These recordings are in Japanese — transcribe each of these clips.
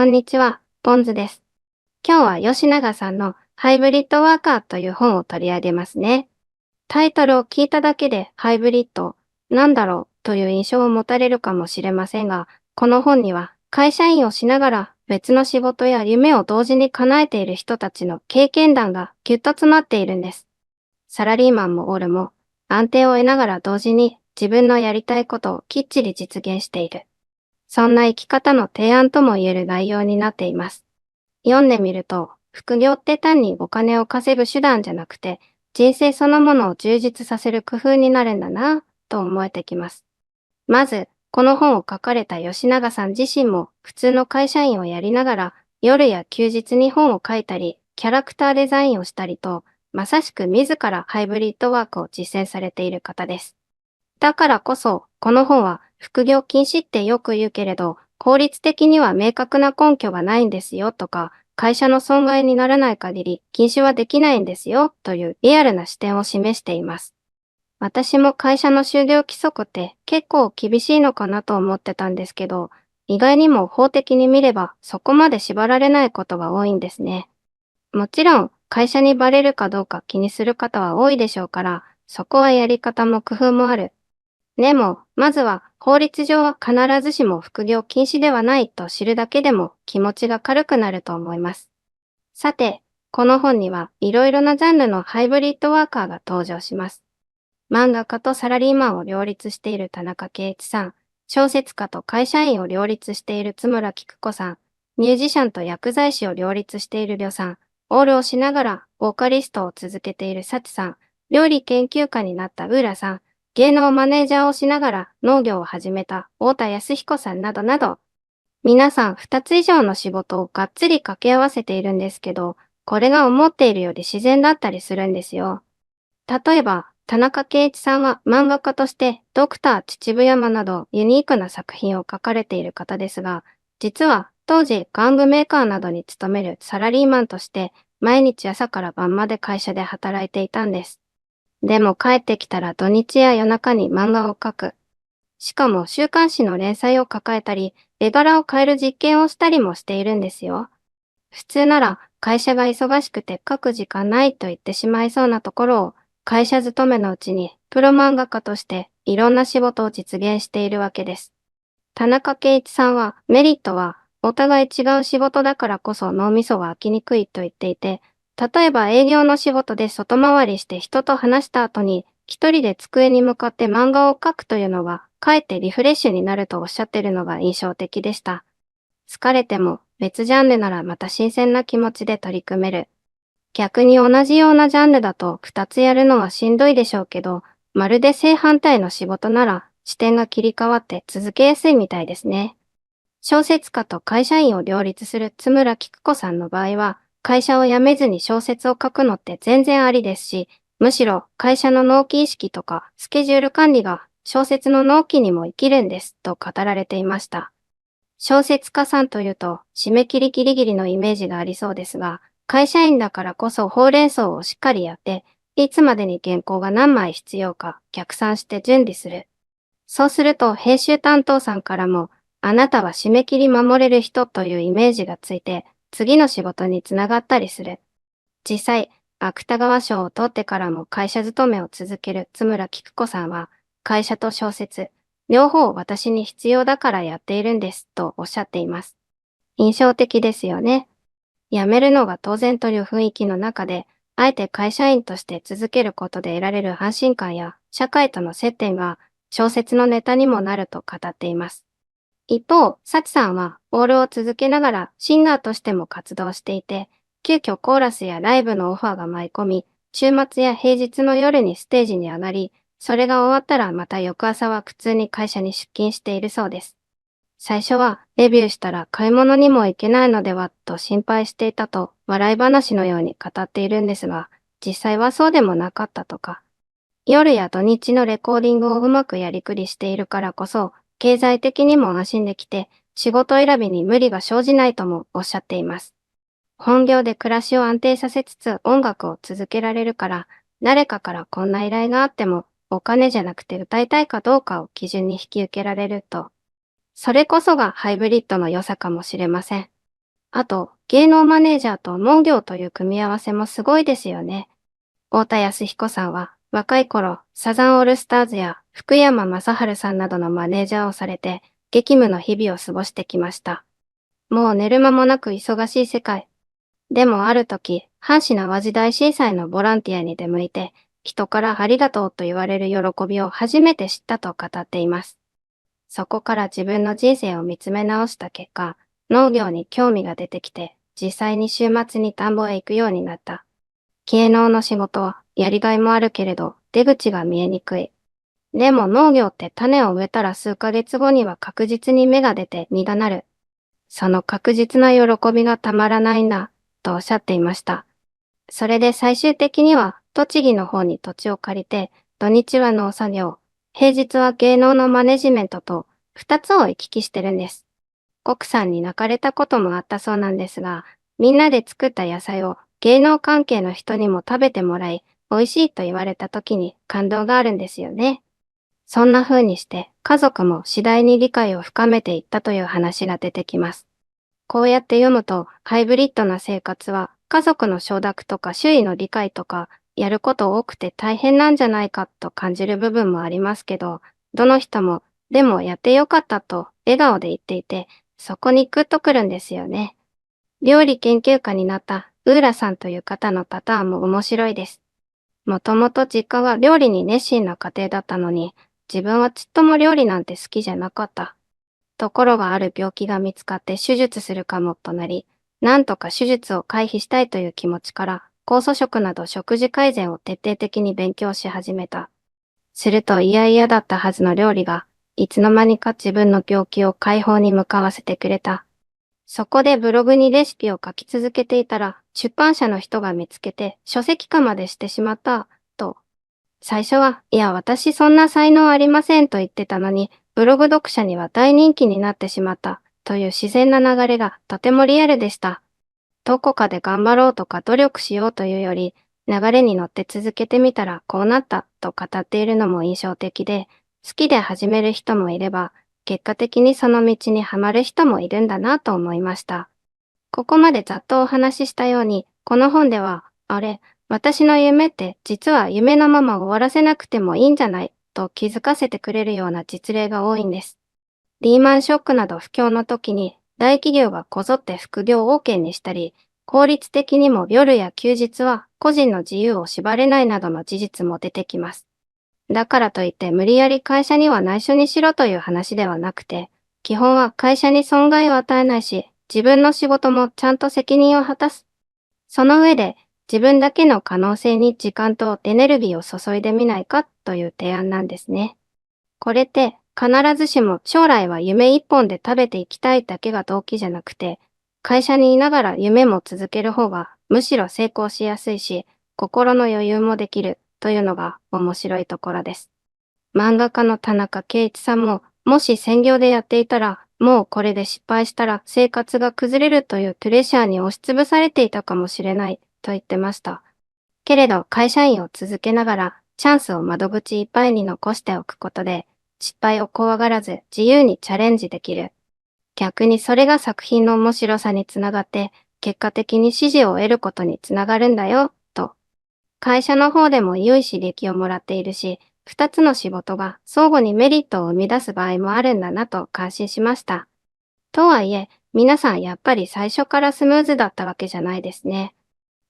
こんにちは、ボンズです。今日は吉永さんのハイブリッドワーカーという本を取り上げますね。タイトルを聞いただけでハイブリッド、なんだろうという印象を持たれるかもしれませんが、この本には会社員をしながら別の仕事や夢を同時に叶えている人たちの経験談がぎゅっと詰まっているんです。サラリーマンもオールも安定を得ながら同時に自分のやりたいことをきっちり実現している。そんな生き方の提案とも言える内容になっています。読んでみると、副業って単にお金を稼ぐ手段じゃなくて、人生そのものを充実させる工夫になるんだなぁと思えてきます。まず、この本を書かれた吉永さん自身も普通の会社員をやりながら、夜や休日に本を書いたり、キャラクターデザインをしたりと、まさしく自らハイブリッドワークを実践されている方です。だからこそ、この本は副業禁止ってよく言うけれど、法律的には明確な根拠がないんですよとか、会社の損害にならない限り禁止はできないんですよというリアルな視点を示しています。私も会社の就業規則って結構厳しいのかなと思ってたんですけど、意外にも法的に見ればそこまで縛られないことが多いんですね。もちろん会社にバレるかどうか気にする方は多いでしょうから、そこはやり方も工夫もある。でも、まずは法律上は必ずしも副業禁止ではないと知るだけでも気持ちが軽くなると思います。さて、この本にはいろいろなジャンルのハイブリッドワーカーが登場します。漫画家とサラリーマンを両立している田中圭一さん、小説家と会社員を両立している津村菊子さん、ミュージシャンと薬剤師を両立しているりょさん、オールをしながらボーカリストを続けているサチさん、料理研究家になった浦さん、芸能マネージャーをしながら農業を始めた太田康彦さんなどなど、皆さん2つ以上の仕事をがっつり掛け合わせているんですけど、これが思っているより自然だったりするんですよ。例えば、田中圭一さんは漫画家としてドクター秩父山などユニークな作品を書かれている方ですが、実は当時玩具メーカーなどに勤めるサラリーマンとして毎日朝から晩まで会社で働いていたんです。でも帰ってきたら土日や夜中に漫画を描く。しかも週刊誌の連載を抱えたり、絵柄を変える実験をしたりもしているんですよ。普通なら会社が忙しくて書く時間ないと言ってしまいそうなところを、会社勤めのうちにプロ漫画家としていろんな仕事を実現しているわけです。田中圭一さんはメリットはお互い違う仕事だからこそ脳みそは飽きにくいと言っていて、例えば営業の仕事で外回りして人と話した後に一人で机に向かって漫画を描くというのがかえってリフレッシュになるとおっしゃっているのが印象的でした。疲れても別ジャンルならまた新鮮な気持ちで取り組める。逆に同じようなジャンルだと2つやるのはしんどいでしょうけど、まるで正反対の仕事なら視点が切り替わって続けやすいみたいですね。小説家と会社員を両立する津村菊子さんの場合は、会社を辞めずに小説を書くのって全然ありですし、むしろ会社の納期意識とかスケジュール管理が小説の納期にも生きるんですと語られていました。小説家さんというと締め切りギリギリのイメージがありそうですが、会社員だからこそほうれん草をしっかりやって、いつまでに原稿が何枚必要か逆算して準備する。そうすると編集担当さんからも、あなたは締め切り守れる人というイメージがついて、次の仕事につながったりする。実際、芥川賞を取ってからも会社勤めを続ける津村菊子さんは、会社と小説、両方私に必要だからやっているんですとおっしゃっています。印象的ですよね。辞めるのが当然という雰囲気の中で、あえて会社員として続けることで得られる安心感や社会との接点が小説のネタにもなると語っています。一方、サチさんはオールを続けながらシンガーとしても活動していて、急遽コーラスやライブのオファーが舞い込み、週末や平日の夜にステージに上がり、それが終わったらまた翌朝は普通に会社に出勤しているそうです。最初はデビューしたら買い物にも行けないのではと心配していたと笑い話のように語っているんですが、実際はそうでもなかったとか。夜や土日のレコーディングをうまくやりくりしているからこそ、経済的にも安心できて、仕事選びに無理が生じないともおっしゃっています。本業で暮らしを安定させつつ音楽を続けられるから、誰かからこんな依頼があっても、お金じゃなくて歌いたいかどうかを基準に引き受けられると。それこそがハイブリッドの良さかもしれません。あと、芸能マネージャーと農業という組み合わせもすごいですよね。太田康彦さんは若い頃、サザンオールスターズや福山雅治さんなどのマネージャーをされて、激務の日々を過ごしてきました。もう寝る間もなく忙しい世界。でもある時、阪神淡路大震災のボランティアに出向いて、人からありがとうと言われる喜びを初めて知ったと語っています。そこから自分の人生を見つめ直した結果、農業に興味が出てきて、実際に週末に田んぼへ行くようになった。芸能の仕事はやりがいもあるけれど、出口が見えにくい。でも農業って種を植えたら数ヶ月後には確実に芽が出て実がなる。その確実な喜びがたまらないんだ、とおっしゃっていました。それで最終的には栃木の方に土地を借りて、土日は農作業、平日は芸能のマネジメントと二つを行き来してるんです。奥さんに泣かれたこともあったそうなんですが、みんなで作った野菜を芸能関係の人にも食べてもらい、美味しいと言われた時に感動があるんですよね。そんな風にして家族も次第に理解を深めていったという話が出てきます。こうやって読むと、ハイブリッドな生活は家族の承諾とか周囲の理解とか、やること多くて大変なんじゃないかと感じる部分もありますけど、どの人も、でもやってよかったと笑顔で言っていて、そこにグッとくるんですよね。料理研究家になったウーラさんという方のパターンも面白いです。もともと実家は料理に熱心な家庭だったのに、自分はちっとも料理なんて好きじゃなかった。ところがある病気が見つかって手術するかもとなり、なんとか手術を回避したいという気持ちから、酵素食など食事改善を徹底的に勉強し始めた。すると嫌々だったはずの料理が、いつの間にか自分の病気を解放に向かわせてくれた。そこでブログにレシピを書き続けていたら、出版社の人が見つけて書籍化までしてしまった、と。最初は、いや私そんな才能ありませんと言ってたのに、ブログ読者には大人気になってしまった、という自然な流れがとてもリアルでした。どこかで頑張ろうとか努力しようというより、流れに乗って続けてみたらこうなったと語っているのも印象的で、好きで始める人もいれば、結果的にその道にはまる人もいるんだなと思いました。ここまでざっとお話ししたように、この本では、あれ、私の夢って実は夢のまま終わらせなくてもいいんじゃないと気づかせてくれるような実例が多いんです。リーマンショックなど不況の時に大企業がこぞって副業を OK にしたり、効率的にも夜や休日は個人の自由を縛れないなどの事実も出てきます。だからといって無理やり会社には内緒にしろという話ではなくて、基本は会社に損害を与えないし、自分の仕事もちゃんと責任を果たす。その上で、自分だけの可能性に時間とエネルギーを注いでみないかという提案なんですね。これって必ずしも将来は夢一本で食べていきたいだけが動機じゃなくて、会社にいながら夢も続ける方がむしろ成功しやすいし、心の余裕もできるというのが面白いところです。漫画家の田中圭一さんも、もし専業でやっていたら、もうこれで失敗したら生活が崩れるというプレッシャーに押しつぶされていたかもしれないと言ってました。けれど会社員を続けながらチャンスを窓口いっぱいに残しておくことで失敗を怖がらず自由にチャレンジできる。逆にそれが作品の面白さにつながって結果的に支持を得ることにつながるんだよ、と。会社の方でも良い刺激をもらっているし、二つの仕事が相互にメリットを生み出す場合もあるんだなと感心しました。とはいえ、皆さんやっぱり最初からスムーズだったわけじゃないですね。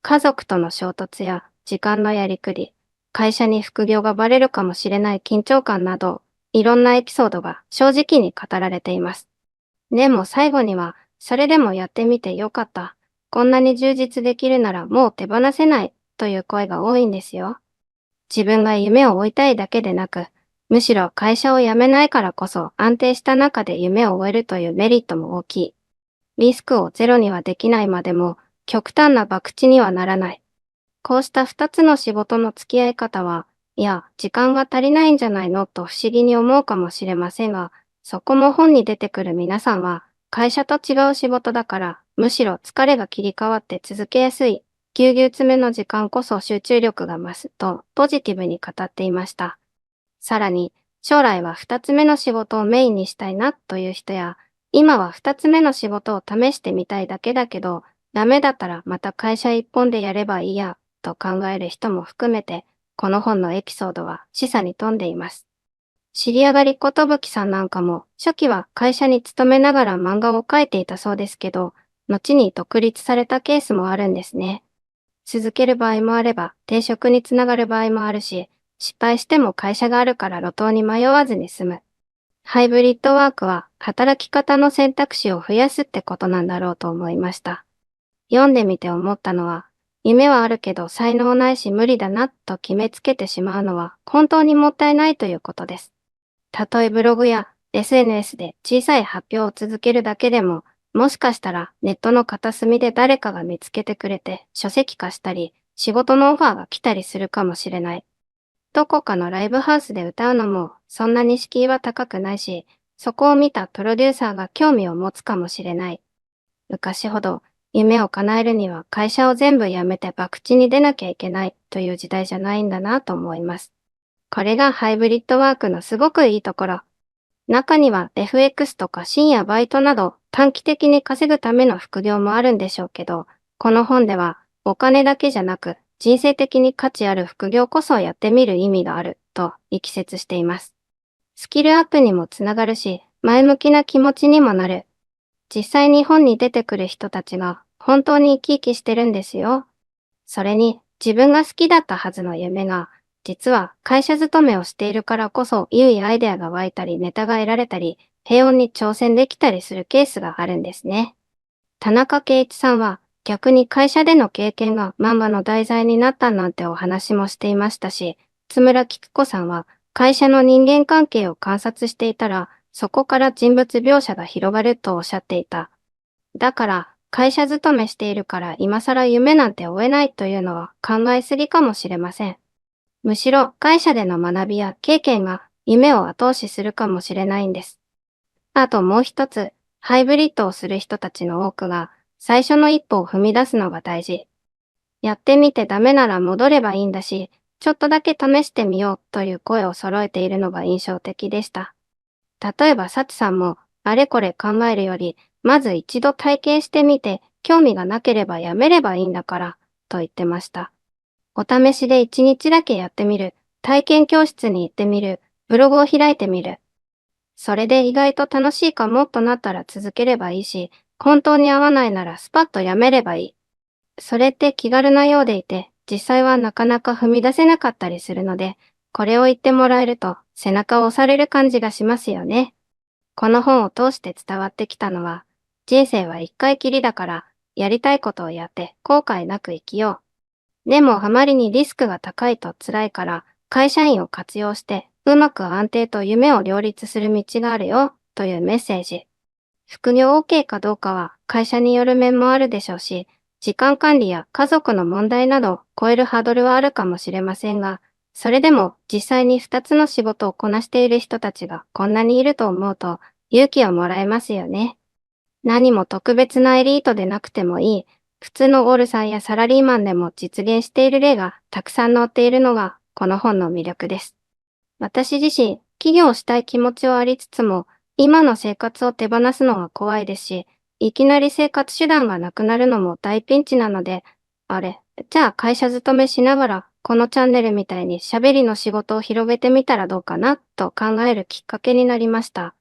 家族との衝突や時間のやりくり、会社に副業がバレるかもしれない緊張感など、いろんなエピソードが正直に語られています。でも最後には、それでもやってみてよかった。こんなに充実できるならもう手放せないという声が多いんですよ。自分が夢を追いたいだけでなく、むしろ会社を辞めないからこそ安定した中で夢を終えるというメリットも大きい。リスクをゼロにはできないまでも、極端な博打にはならない。こうした二つの仕事の付き合い方は、いや、時間が足りないんじゃないのと不思議に思うかもしれませんが、そこも本に出てくる皆さんは、会社と違う仕事だから、むしろ疲れが切り替わって続けやすい、ぎゅうぎゅう詰めの時間こそ集中力が増すと、ポジティブに語っていました。さらに、将来は二つ目の仕事をメインにしたいなという人や、今は二つ目の仕事を試してみたいだけだけど、ダメだったらまた会社一本でやればいいや、と考える人も含めて、この本のエピソードは示唆に富んでいます。知り上がりことぶきさんなんかも、初期は会社に勤めながら漫画を描いていたそうですけど、後に独立されたケースもあるんですね。続ける場合もあれば、転職につながる場合もあるし、失敗しても会社があるから路頭に迷わずに済む。ハイブリッドワークは働き方の選択肢を増やすってことなんだろうと思いました。読んでみて思ったのは、夢はあるけど才能ないし無理だなと決めつけてしまうのは本当にもったいないということです。たとえブログや SNS で小さい発表を続けるだけでも、もしかしたらネットの片隅で誰かが見つけてくれて書籍化したり、仕事のオファーが来たりするかもしれない。どこかのライブハウスで歌うのもそんなに敷居は高くないし、そこを見たプロデューサーが興味を持つかもしれない。昔ほど夢を叶えるには会社を全部辞めて博打に出なきゃいけないという時代じゃないんだなと思います。これがハイブリッドワークのすごくいいところ。中には FX とか深夜バイトなど短期的に稼ぐための副業もあるんでしょうけど、この本ではお金だけじゃなく人生的に価値ある副業こそやってみる意味があると力説しています。スキルアップにもつながるし、前向きな気持ちにもなる。実際に本に出てくる人たちが本当に生き生きしてるんですよ。それに自分が好きだったはずの夢が、実は会社勤めをしているからこそ良いアイデアが湧いたりネタが得られたり、平穏に挑戦できたりするケースがあるんですね。田中圭一さんは逆に会社での経験が漫画の題材になったなんてお話もしていましたし、津村菊子さんは会社の人間関係を観察していたら、そこから人物描写が広がるとおっしゃっていた。だから、会社勤めしているから今更夢なんて追えないというのは考えすぎかもしれません。むしろ会社での学びや経験が夢を後押しするかもしれないんです。あともう一つ、ハイブリッドをする人たちの多くが最初の一歩を踏み出すのが大事。やってみてダメなら戻ればいいんだし、ちょっとだけ試してみようという声を揃えているのが印象的でした。例えばサチさんもあれこれ考えるより、まず一度体験してみて、興味がなければやめればいいんだから、と言ってました。お試しで一日だけやってみる、体験教室に行ってみる、ブログを開いてみる。それで意外と楽しいかもとなったら続ければいいし、本当に合わないならスパッとやめればいい。それって気軽なようでいて、実際はなかなか踏み出せなかったりするので、これを言ってもらえると背中を押される感じがしますよね。この本を通して伝わってきたのは、人生は一回きりだから、やりたいことをやって後悔なく生きよう。でもあまりにリスクが高いと辛いから、会社員を活用して、うまく安定と夢を両立する道があるよ、というメッセージ。副業 OK かどうかは会社による面もあるでしょうし、時間管理や家族の問題などを超えるハードルはあるかもしれませんが、それでも実際に2つの仕事をこなしている人たちがこんなにいると思うと勇気をもらえますよね。何も特別なエリートでなくてもいい、普通のオールさんやサラリーマンでも実現している例がたくさん載っているのがこの本の魅力です。私自身、起業したい気持ちはありつつも、今の生活を手放すのは怖いですし、いきなり生活手段がなくなるのも大ピンチなので、あれ、じゃあ会社勤めしながら、このチャンネルみたいに喋りの仕事を広げてみたらどうかな、と考えるきっかけになりました。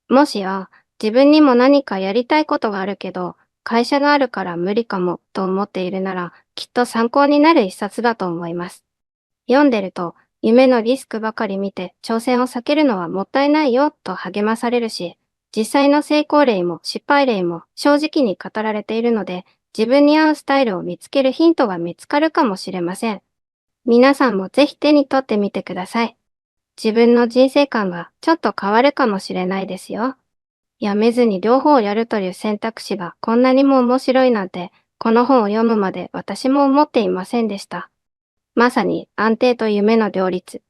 もしや、自分にも何かやりたいことがあるけど、会社があるから無理かも、と思っているなら、きっと参考になる一冊だと思います。読んでると、夢のリスクばかり見て挑戦を避けるのはもったいないよと励まされるし、実際の成功例も失敗例も正直に語られているので、自分に合うスタイルを見つけるヒントが見つかるかもしれません。皆さんもぜひ手に取ってみてください。自分の人生観がちょっと変わるかもしれないですよ。やめずに両方をやるという選択肢がこんなにも面白いなんて、この本を読むまで私も思っていませんでした。まさに安定と夢の両立。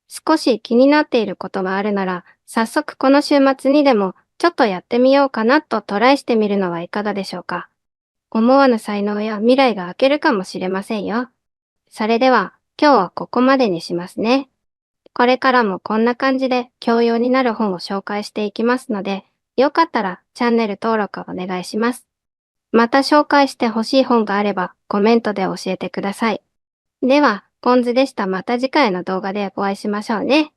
少し気になっていることがあるなら、早速この週末にでもちょっとやってみようかなとトライしてみるのはいかがでしょうか。思わぬ才能や未来が開けるかもしれませんよ。それでは今日はここまでにしますね。これからもこんな感じで教養になる本を紹介していきますので、よかったらチャンネル登録お願いします。また紹介してほしい本があればコメントで教えてください。では、ポンズでした。また次回の動画でお会いしましょうね。